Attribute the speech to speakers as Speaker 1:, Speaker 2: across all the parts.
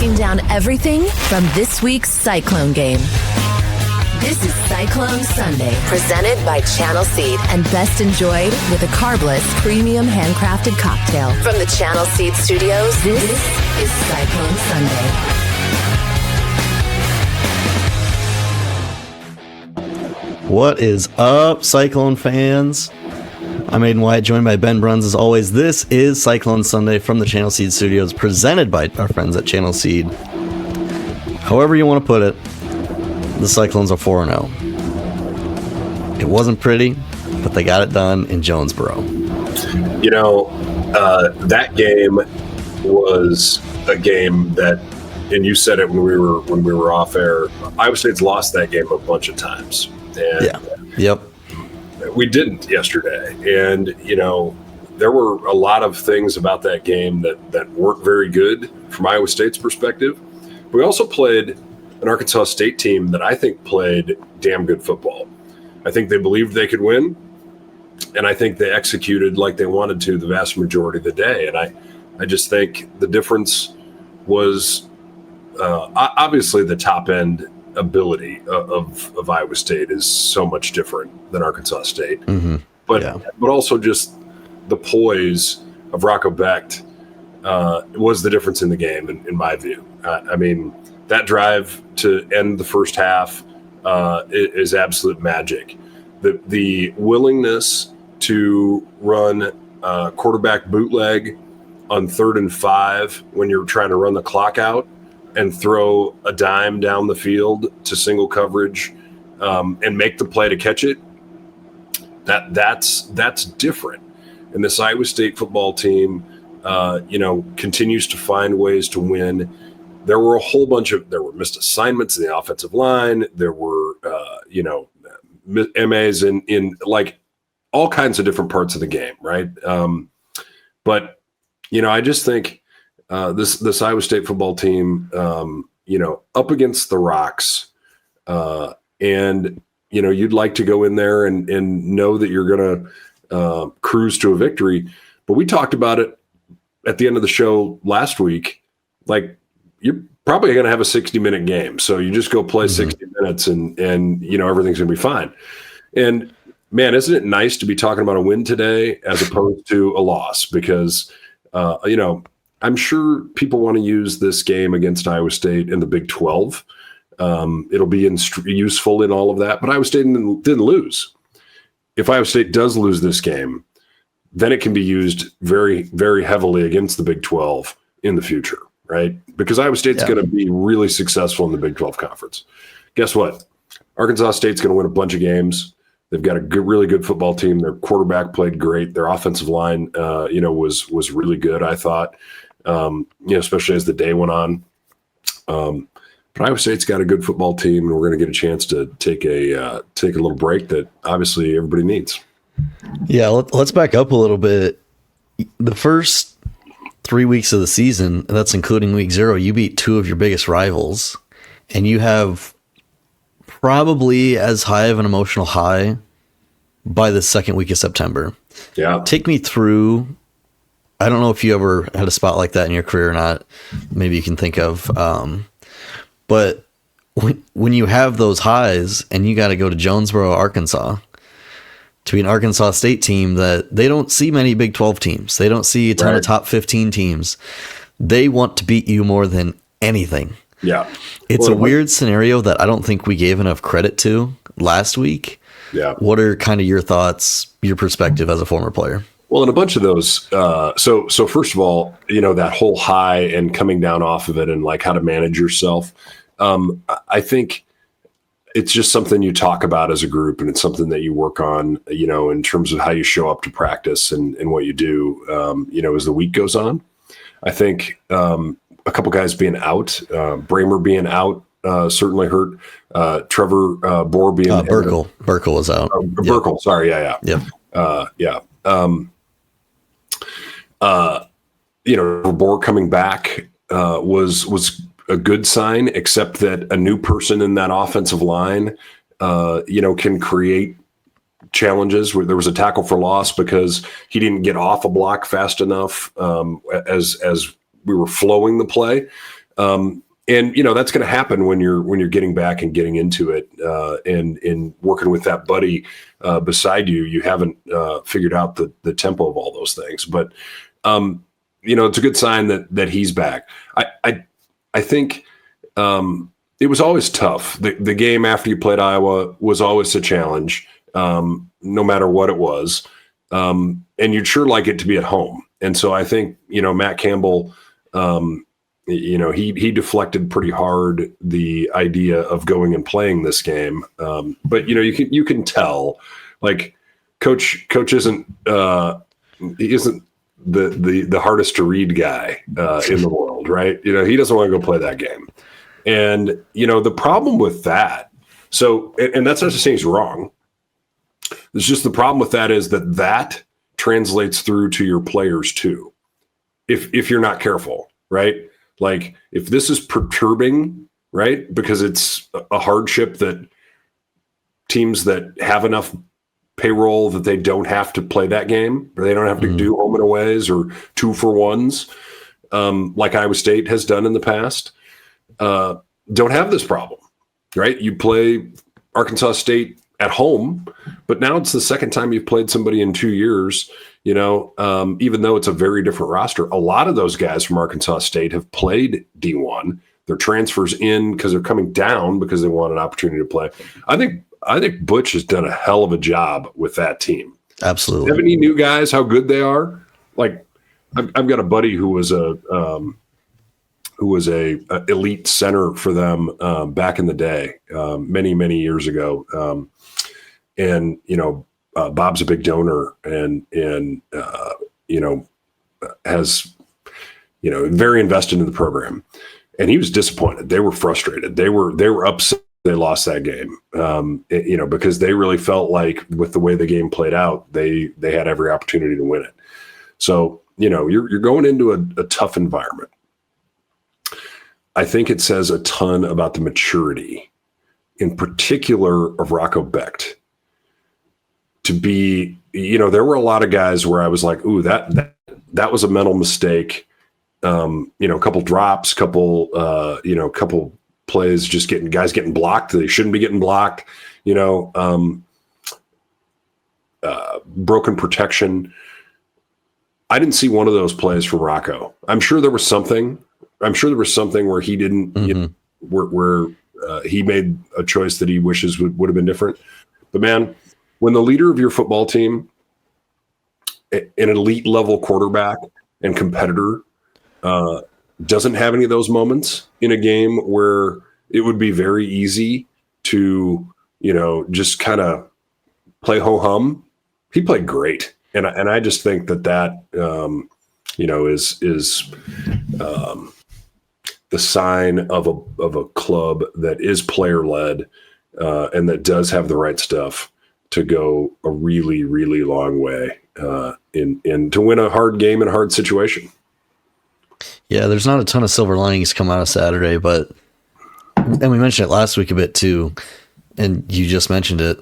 Speaker 1: breaking down everything from this week's Cyclone game. This is Cyclone Sunday, presented by Channel Seed, and best enjoyed with a carbless, premium handcrafted cocktail. From the Channel Seed Studios, this is Cyclone Sunday.
Speaker 2: What is up, Cyclone fans? I'm Aiden Wyatt, joined by Ben Bruns as always. This is Cyclone Sunday from the Channel Seed Studios, presented by our friends at Channel Seed. However you want to put it, the Cyclones are 4-0. It wasn't pretty, but they got it done in Jonesboro.
Speaker 3: You know, that game was a game that, and you said it when we were off air, Iowa State's lost that game a bunch of times. And
Speaker 2: yeah. Yep.
Speaker 3: We didn't yesterday. And, you know, there were a lot of things about that game that weren't very good from Iowa State's perspective. We also played an Arkansas State team that I think played damn good football. I think they believed they could win, and I think they executed like they wanted to the vast majority of the day. And I just think the difference was obviously the top-end ability of Iowa State is so much different than Arkansas State.
Speaker 2: Mm-hmm.
Speaker 3: But also just the poise of Rocco Becht was the difference in the game, in my view. I mean, that drive to end the first half is absolute magic. The willingness to run quarterback bootleg on 3rd and 5 when you're trying to run the clock out and throw a dime down the field to single coverage and make the play to catch it, that's different. And this Iowa State football team, continues to find ways to win. There were a whole bunch of missed assignments in the offensive line. There were, MAs in like all kinds of different parts of the game, right? But I just think this Iowa State football team, up against the rocks, and you'd like to go in there and know that you're going to cruise to a victory. But we talked about it at the end of the show last week, like, you're probably going to have a 60-minute game. So you just go play 60 minutes and everything's going to be fine. And, man, isn't it nice to be talking about a win today as opposed to a loss? Because, I'm sure people want to use this game against Iowa State in the Big 12. It'll be useful in all of that. But Iowa State didn't lose. If Iowa State does lose this game, then it can be used very, very heavily against the Big 12 in the future. Right? Because Iowa State's going to be really successful in the Big 12 conference. Guess what? Arkansas State's going to win a bunch of games. They've got a really good football team. Their quarterback played great. Their offensive line, was really good, I thought, especially as the day went on. But Iowa State's got a good football team, and we're going to get a chance to take a little break that obviously everybody needs.
Speaker 2: Yeah, let's back up a little bit. The first 3 weeks of the season, and that's including week 0, you beat 2 of your biggest rivals, and you have probably as high of an emotional high by the second week of September.
Speaker 3: Yeah.
Speaker 2: Take me through, I don't know if you ever had a spot like that in your career or not, maybe you can think of, but when you have those highs and you got to go to Jonesboro, Arkansas, to be an Arkansas State team that they don't see many Big 12 teams. They don't see a ton of top 15 teams. They want to beat you more than anything.
Speaker 3: Yeah.
Speaker 2: It's a weird scenario that I don't think we gave enough credit to last week.
Speaker 3: Yeah.
Speaker 2: What are kind of your thoughts, your perspective as a former player?
Speaker 3: Well, and a bunch of those. So first of all, that whole high and coming down off of it and like how to manage yourself. I think it's just something you talk about as a group, and it's something that you work on, in terms of how you show up to practice and what you do, as the week goes on. I think a couple guys being out, Bramer being out, certainly hurt. Trevor Bohr being
Speaker 2: Burkle was out.
Speaker 3: Burkle, yep. Sorry, yeah. Bohr coming back was a good sign, except that a new person in that offensive line, can create challenges. Where there was a tackle for loss because he didn't get off a block fast enough as we were flowing the play. And that's going to happen when you're getting back and getting into it, and working with that buddy beside you. You haven't figured out the tempo of all those things, but it's a good sign that he's back. I think it was always tough. The game after you played Iowa was always a challenge, no matter what it was, and you'd sure like it to be at home. And so I think Matt Campbell. He deflected pretty hard the idea of going and playing this game. But you can tell, like, coach isn't he isn't the hardest to read guy in the world, right? He doesn't want to go play that game. And the problem with that, and that's not to say he's wrong. It's just the problem with that is that translates through to your players too, if you're not careful, right? Like, if this is perturbing, right, because it's a hardship that teams that have enough payroll that they don't have to play that game, or they don't have to do home and aways or 2-for-1s, like Iowa State has done in the past, don't have this problem, right? You play Arkansas State at home, but now it's the second time you've played somebody in 2 years. Even though it's a very different roster, a lot of those guys from Arkansas State have played D1. They're transfers in because they're coming down because they want an opportunity to play. I think Butch has done a hell of a job with that team.
Speaker 2: Absolutely.
Speaker 3: 70 new guys, how good they are. Like, I've got a buddy who was a elite center for them back in the day, many years ago, and Bob's a big donor and has very invested in the program, and he was disappointed. They were frustrated. They were upset they lost that game, because they really felt like with the way the game played out, they had every opportunity to win it. So you're going into a tough environment. I think it says a ton about the maturity, in particular of Rocco Becht. To be, there were a lot of guys where I was like, ooh, that was a mental mistake. A couple drops, couple plays, just getting blocked. They shouldn't be getting blocked, broken protection. I didn't see one of those plays from Rocco. I'm sure there was something where he didn't, where he made a choice that he wishes would have been different. But man, when the leader of your football team, an elite level quarterback and competitor, doesn't have any of those moments in a game where it would be very easy to, just kind of play ho-hum, he played great. And I just think that is the sign of a club that is player led, and that does have the right stuff to go a really, really long way in to win a hard game in a hard situation.
Speaker 2: Yeah, there's not a ton of silver linings come out of Saturday, and we mentioned it last week a bit too, and you just mentioned it.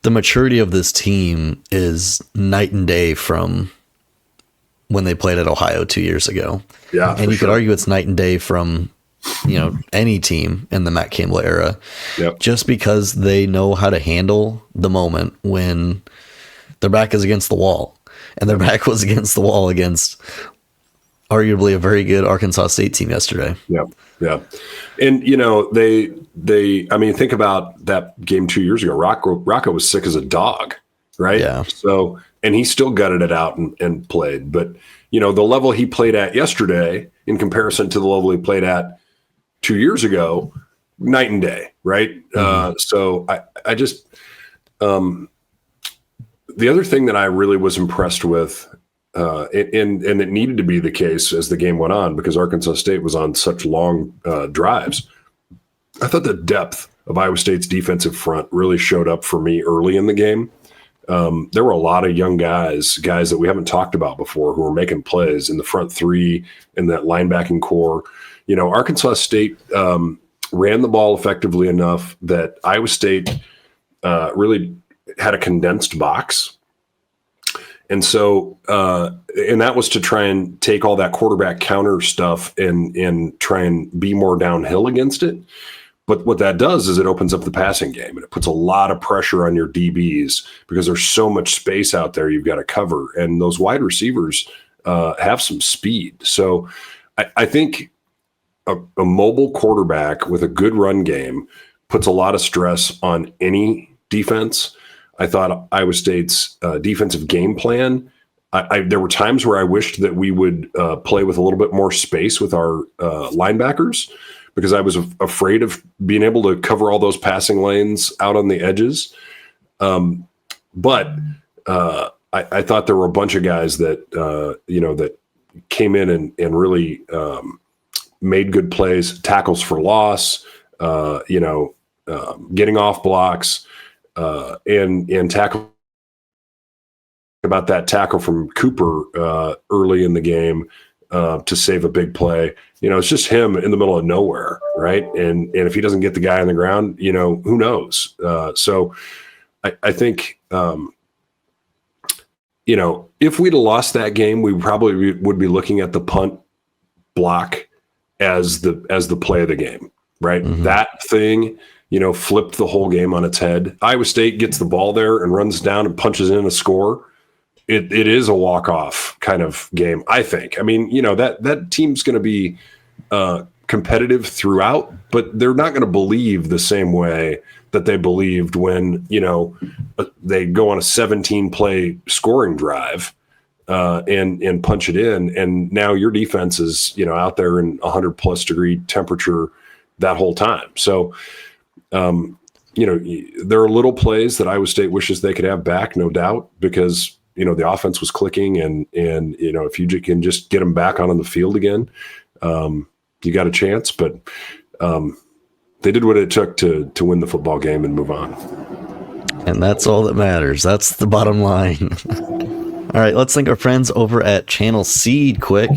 Speaker 2: The maturity of this team is night and day from when they played at Ohio 2 years ago.
Speaker 3: Yeah,
Speaker 2: and you could argue it's night and day from any team in the Matt Campbell era.
Speaker 3: Yep.
Speaker 2: Just because they know how to handle the moment when their back is against the wall, and their back was against the wall against arguably a very good Arkansas State team yesterday.
Speaker 3: Yeah. Yeah. And, think about that game 2 years ago. Rocco was sick as a dog, right?
Speaker 2: Yeah.
Speaker 3: So, and he still gutted it out and played. But, the level he played at yesterday in comparison to the level he played at 2 years ago, night and day, right? So I just the other thing that I really was impressed with, and it needed to be the case as the game went on because Arkansas State was on such long drives. I thought the depth of Iowa State's defensive front really showed up for me early in the game. There were a lot of young guys that we haven't talked about before who were making plays in the front three in that linebacking core. Arkansas State ran the ball effectively enough that Iowa State really had a condensed box. And so, and that was to try and take all that quarterback counter stuff and try and be more downhill against it. But what that does is it opens up the passing game, and it puts a lot of pressure on your DBs because there's so much space out there you've got to cover. And those wide receivers have some speed. So I think a mobile quarterback with a good run game puts a lot of stress on any defense. I thought Iowa State's defensive game plan, there were times where I wished that we would play with a little bit more space with our linebackers, because I was afraid of being able to cover all those passing lanes out on the edges. But I thought there were a bunch of guys that, that came in and really made good plays, tackles for loss, getting off blocks, and tackle about that tackle from Cooper early in the game to save a big play. It's just him in the middle of nowhere, right? And if he doesn't get the guy on the ground, who knows? So I think, if we'd have lost that game, we probably would be looking at the punt block as the play of the game, right? Mm-hmm. That thing, flipped the whole game on its head. Iowa State gets the ball there and runs down and punches in a score. It is a walk-off kind of game, I think. I mean, that team's going to be competitive throughout, but they're not going to believe the same way that they believed when, they go on a 17-play scoring drive and punch it in. And now your defense is, out there in 100-plus degree temperature that whole time. So, there are little plays that Iowa State wishes they could have back, no doubt, because the offense was clicking, and if you can just get them back on the field again, you got a chance. But they did what it took to win the football game and move on.
Speaker 2: And that's all that matters. That's the bottom line. All right, let's thank our friends over at Channel Seed quick.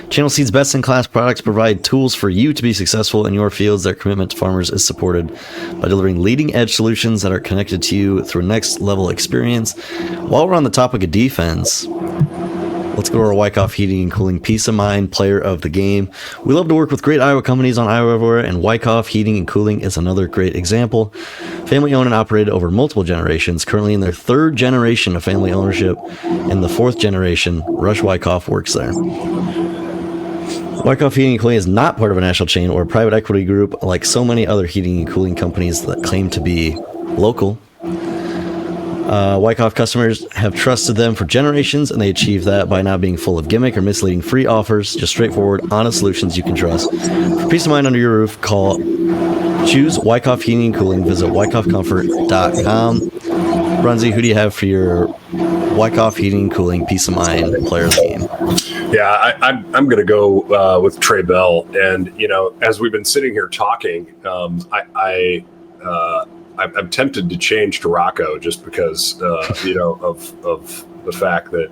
Speaker 2: Channel Seed's best-in-class products provide tools for you to be successful in your fields. Their commitment to farmers is supported by delivering leading-edge solutions that are connected to you through a next-level experience. While we're on the topic of defense, let's go to our Wyckoff Heating and Cooling Peace of Mind Player of the Game. We love to work with great Iowa companies on Iowa Everywhere, and Wyckoff Heating and Cooling is another great example. Family-owned and operated over multiple generations, currently in their third generation of family ownership, and the fourth generation, Rush Wyckoff works there. Wyckoff Heating and Cooling is not part of a national chain or a private equity group like so many other heating and cooling companies that claim to be local. Wyckoff customers have trusted them for generations, and they achieve that by not being full of gimmick or misleading free offers, just straightforward, honest solutions you can trust. For peace of mind under your roof, choose Wyckoff Heating and Cooling. Visit wyckoffcomfort.com. Brunsy, who do you have for your Wyckoff Heating and Cooling Peace of Mind Player of the Game?
Speaker 3: Yeah, I'm going to go with Trey Bell. And, as we've been sitting here talking, I'm tempted to change to Rocco just because, of the fact that,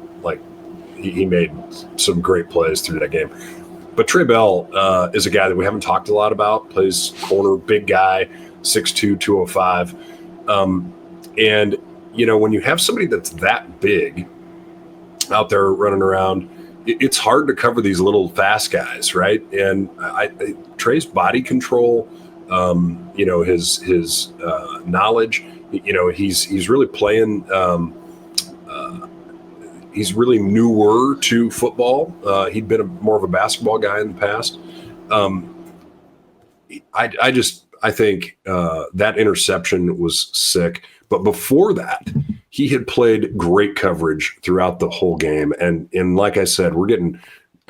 Speaker 3: he made some great plays through that game. But Trey Bell is a guy that we haven't talked a lot about, plays corner, big guy, 6'2", 205. And, when you have somebody that's that big out there running around, it's hard to cover these little fast guys, right? And Trey's body control, his knowledge, he's really playing, he's really newer to football. He'd been more of a basketball guy in the past. I think that interception was sick. But before that, he had played great coverage throughout the whole game. And like I said, we're getting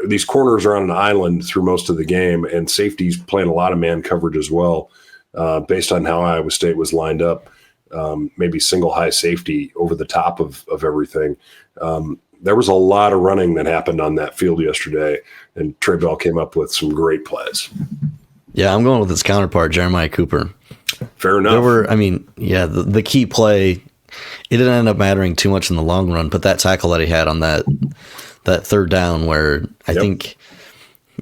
Speaker 3: these corners are on an island through most of the game, and safety's playing a lot of man coverage as well, based on how Iowa State was lined up, maybe single high safety over the top of everything. There was a lot of running that happened on that field yesterday, and Trey Bell came up with some great plays.
Speaker 2: Yeah, I'm going with his counterpart, Jeremiah Cooper.
Speaker 3: Fair enough.
Speaker 2: The key play, it didn't end up mattering too much in the long run, but that tackle that he had on that third down where I think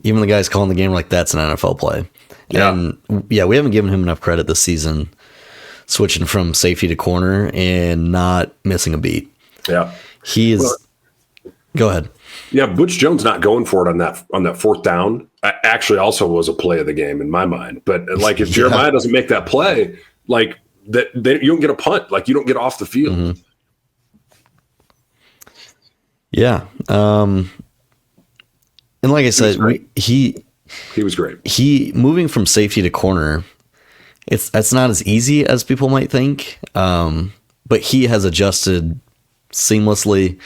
Speaker 2: even the guys calling the game were like, that's an NFL play.
Speaker 3: Yeah.
Speaker 2: And we haven't given him enough credit this season, switching from safety to corner and not missing a beat.
Speaker 3: Yeah.
Speaker 2: He is.
Speaker 3: Well,
Speaker 2: go ahead.
Speaker 3: Yeah, Butch Jones not going for it on that fourth down actually also was a play of the game in my mind. But like if Jeremiah doesn't make that play, like that, you don't get a punt. Like you don't get off the field.
Speaker 2: Mm-hmm. Yeah. And like I said, he
Speaker 3: was great.
Speaker 2: He moving from safety to corner. That's not as easy as people might think. But he has adjusted seamlessly.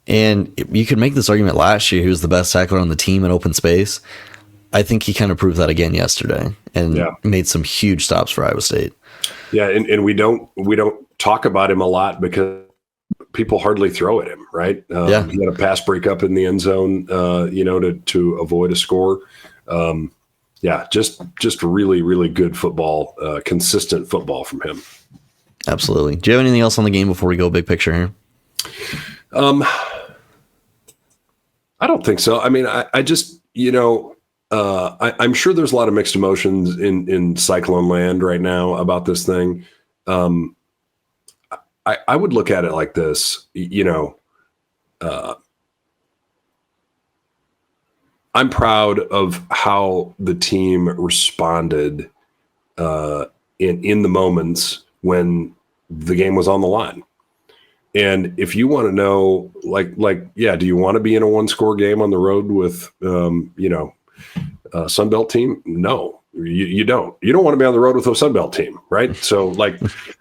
Speaker 2: And you could make this argument last year. He was the best tackler on the team in open space. I think he kind of proved that again yesterday and made some huge stops for Iowa State.
Speaker 3: Yeah, and we don't talk about him a lot because people hardly throw at him, right? He had a pass breakup in the end zone, to avoid a score. Just really, really good football, consistent football from him.
Speaker 2: Absolutely. Do you have anything else on the game before we go big picture here?
Speaker 3: I don't think so. I mean, I just, I'm sure there's a lot of mixed emotions in Cyclone land right now about this thing. I would look at it like this, I'm proud of how the team responded in the moments when the game was on the line. And if you want to know, do you want to be in a one-score game on the road with, a Sunbelt team? No, you don't. You don't want to be on the road with a Sunbelt team, right? So,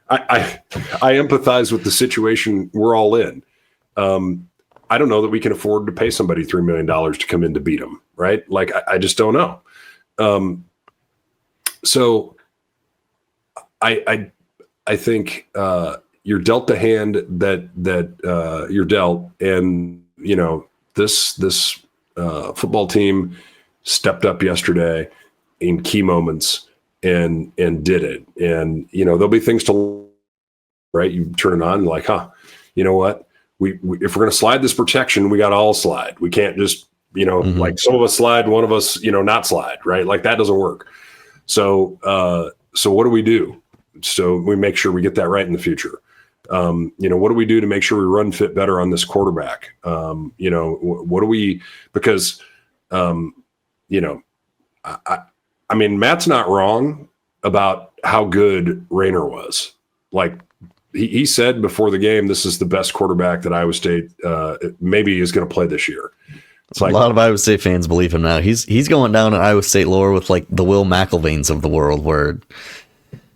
Speaker 3: I empathize with the situation we're all in. I don't know that we can afford to pay somebody $3 million to come in to beat them, right? I just don't know. So, I think you're dealt the hand that you're dealt, and this football team stepped up yesterday in key moments and did it. And there'll be things to right. You turn it on and like, you know what? We if we're going to slide this protection, we got to all slide. We can't just like some of us slide, one of us not slide, right? Like that doesn't work. So what do we do? So we make sure we get that right in the future. What do we do to make sure we run fit better on this quarterback? What do we, because, I mean, Matt's not wrong about how good Rayner was. Like he said before the game, this is the best quarterback that Iowa State maybe is going to play this year. It's like
Speaker 2: a lot of Iowa State fans believe him now. He's going down in Iowa State lore with like the Will McElvains of the world, where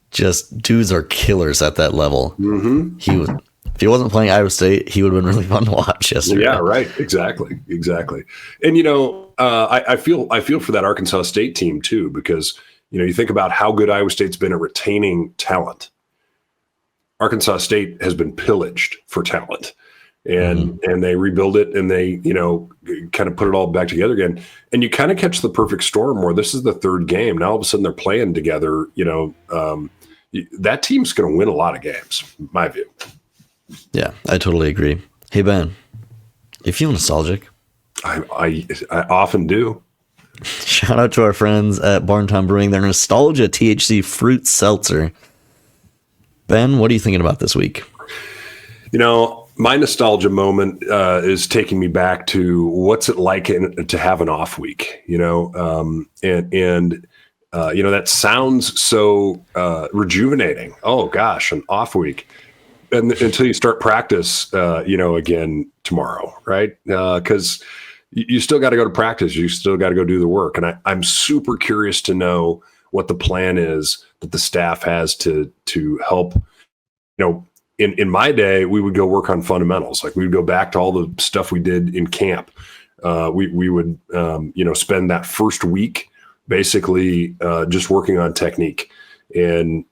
Speaker 2: just dudes are killers at that level. Mm-hmm. If he wasn't playing Iowa State, he would have been really fun to watch yesterday.
Speaker 3: Yeah, right. Exactly. And I feel for that Arkansas State team too, because you think about how good Iowa State's been at retaining talent. Arkansas State has been pillaged for talent, and they rebuild it, and they kind of put it all back together again. And you kind of catch the perfect storm where this is the third game. Now all of a sudden they're playing together. That team's going to win a lot of games, in my view.
Speaker 2: Yeah, I totally agree. Hey, Ben, you feel nostalgic?
Speaker 3: I often do.
Speaker 2: Shout out to our friends at Barntown Brewing, their Nostalgia THC Fruit Seltzer. Ben, what are you thinking about this week?
Speaker 3: My nostalgia moment is taking me back to what's it like to have an off week, that sounds so rejuvenating. Oh gosh, an off week. And until you start practice, again tomorrow, right? Because you still got to go to practice. You still got to go do the work. And I'm super curious to know what the plan is that the staff has to help. In my day, we would go work on fundamentals. Like we would go back to all the stuff we did in camp. We would, spend that first week basically just working on technique. And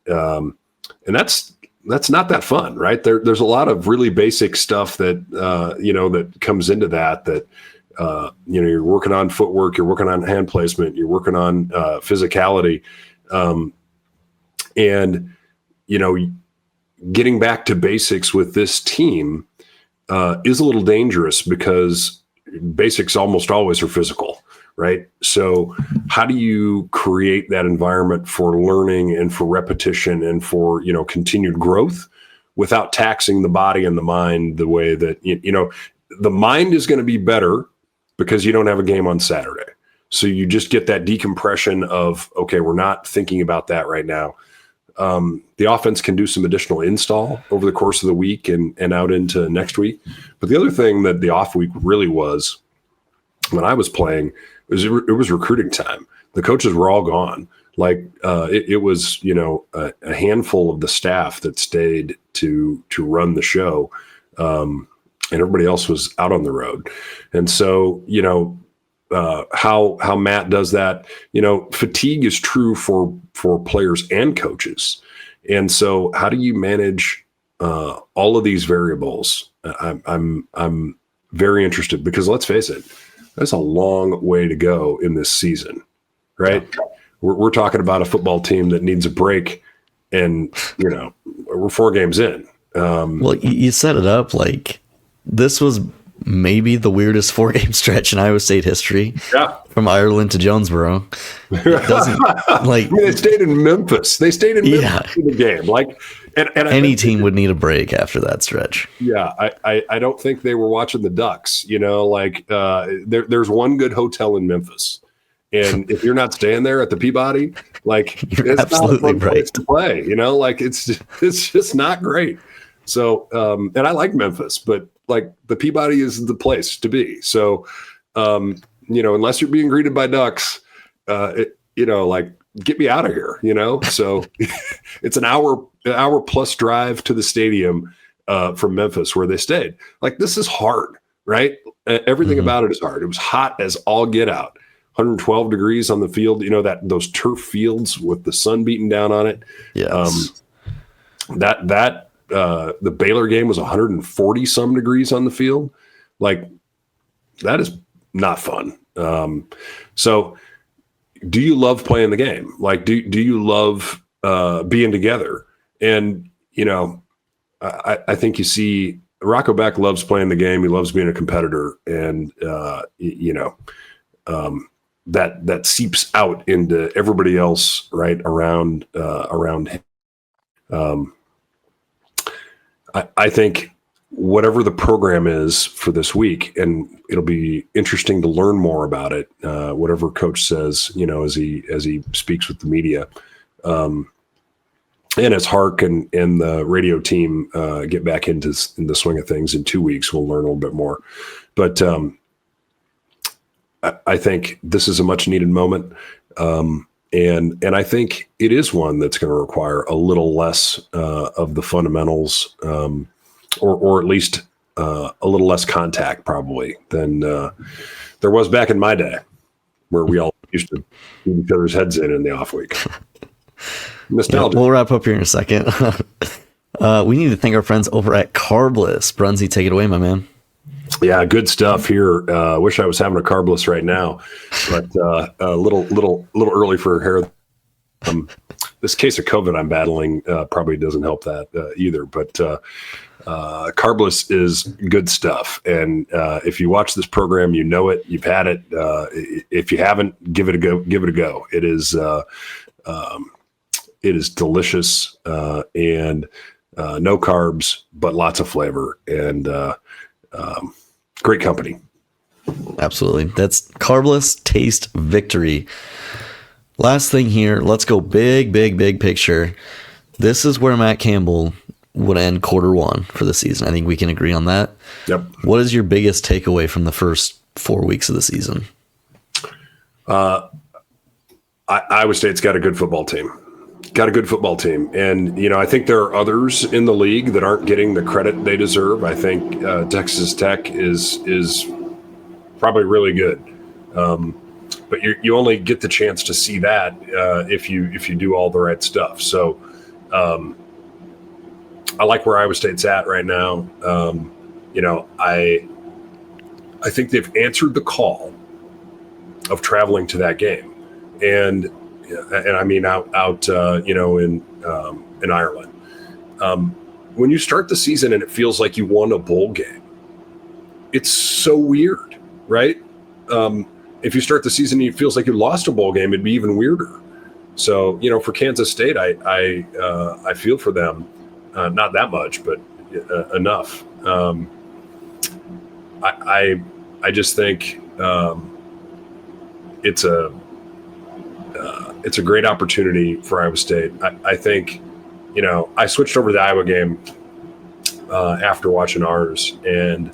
Speaker 3: that's not that fun, right? There's a lot of really basic stuff that, that comes into that, you're working on footwork, you're working on hand placement, you're working on physicality. Getting back to basics with this team is a little dangerous because basics almost always are physical, right? So how do you create that environment for learning and for repetition and for, continued growth without taxing the body and the mind the way that, the mind is going to be better because you don't have a game on Saturday. So you just get that decompression of, okay, we're not thinking about that right now. The offense can do some additional install over the course of the week and out into next week. But the other thing that the off week really was, when I was playing, it was recruiting time. The coaches were all gone. Like it was, a handful of the staff that stayed to run the show, and everybody else was out on the road. And so, how Matt does that, fatigue is true for players and coaches. And so how do you manage all of these variables? I'm very interested, because let's face it, that's a long way to go in this season, right? Yeah. We're talking about a football team that needs a break, and we're 4 games in.
Speaker 2: Well, you set it up like this was maybe the weirdest 4-game stretch in Iowa State history.
Speaker 3: Yeah.
Speaker 2: From Ireland to Jonesboro. It doesn't like
Speaker 3: they stayed in Memphis. They stayed in Memphis in the game. Like, and
Speaker 2: any team would need a break after that stretch.
Speaker 3: Yeah, I don't think they were watching the Ducks. There's one good hotel in Memphis, and if you're not staying there at the Peabody, like
Speaker 2: you're
Speaker 3: it's
Speaker 2: absolutely
Speaker 3: not a fun place to play. It's just not great. So, and I like Memphis, but like the Peabody is the place to be. So, unless you're being greeted by ducks, get me out of here, So it's an hour plus drive to the stadium from Memphis where they stayed. Like, this is hard, right? Everything about it is hard. It was hot as all get out. 112 degrees on the field, those turf fields with the sun beating down on it.
Speaker 2: Yes.
Speaker 3: The Baylor game was 140 some degrees on the field. Like, that is not fun. So do you love playing the game? Like, do you love being together? And, I think you see Rocco Beck loves playing the game. He loves being a competitor. And, that seeps out into everybody else right around him. I think whatever the program is for this week, and it'll be interesting to learn more about it. Whatever coach says, as he speaks with the media, and as Hark and the radio team get back in the swing of things in 2 weeks, we'll learn a little bit more. But I think this is a much needed moment. And I think it is one that's going to require a little less of the fundamentals, or at least a little less contact probably than there was back in my day, where we all used to beat each other's heads in the off week. Nostalgia.
Speaker 2: Yeah, we'll wrap up here in a second. We need to thank our friends over at Carbless. Brunsy, take it away, my man.
Speaker 3: Yeah, good stuff here. Wish I was having a carbless right now, but a little early for hair. This case of COVID I'm battling probably doesn't help that either. But carbless is good stuff, and if you watch this program, you know it. You've had it. If you haven't, give it a go. Give it a go. It is delicious and no carbs, but lots of flavor and. Great company.
Speaker 2: Absolutely. That's Carbless Taste Victory. Last thing here, let's go big picture. This is where Matt Campbell would end Q1 for the season. I think we can agree on that.
Speaker 3: Yep. What
Speaker 2: is your biggest takeaway from the first 4 weeks of the season?
Speaker 3: Iowa State's got a good football team. And, I think there are others in the league that aren't getting the credit they deserve. I think Texas Tech is probably really good. But you only get the chance to see that if you do all the right stuff. So I like where Iowa State's at right now. I think they've answered the call of traveling to that game. And I mean out in Ireland. When you start the season and it feels like you won a bowl game, it's so weird, right? If you start the season and it feels like you lost a bowl game, it'd be even weirder. So, for Kansas State, I feel for them. not that much, but enough. I just think it's a great opportunity for Iowa State. I think, I switched over to the Iowa game after watching ours, and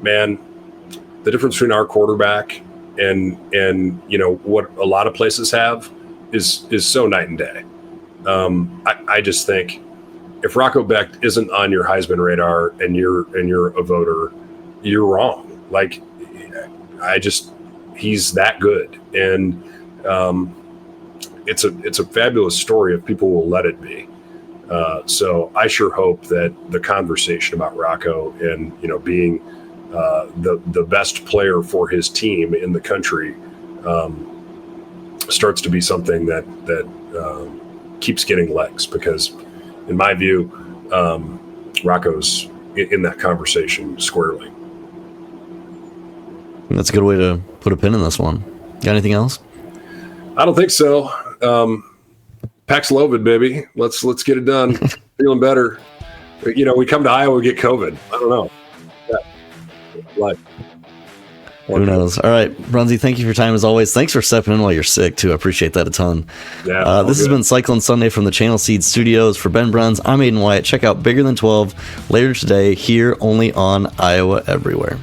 Speaker 3: man, the difference between our quarterback and what a lot of places have is so night and day. I just think if Rocco Beck isn't on your Heisman radar and you're a voter, you're wrong. Like, he's that good, and it's a fabulous story if people will let it be. So I sure hope that the conversation about Rocco and being the best player for his team in the country starts to be something that keeps getting legs, because in my view, Rocco's in that conversation squarely.
Speaker 2: That's a good way to put a pin in this one. Got anything else?
Speaker 3: I don't think so. Paxlovid, baby. Let's get it done. Feeling better. We come to Iowa, we get COVID. I don't know. Life.
Speaker 2: Who knows? All right, Brunsy, thank you for your time as always. Thanks for stepping in while you're sick too. I appreciate that a ton.
Speaker 3: Yeah.
Speaker 2: This has been Cyclone Sunday from the Channel Seed Studios. For Ben Bruns, I'm Aiden Wyatt. Check out Bigger Than 12 later today here only on Iowa Everywhere.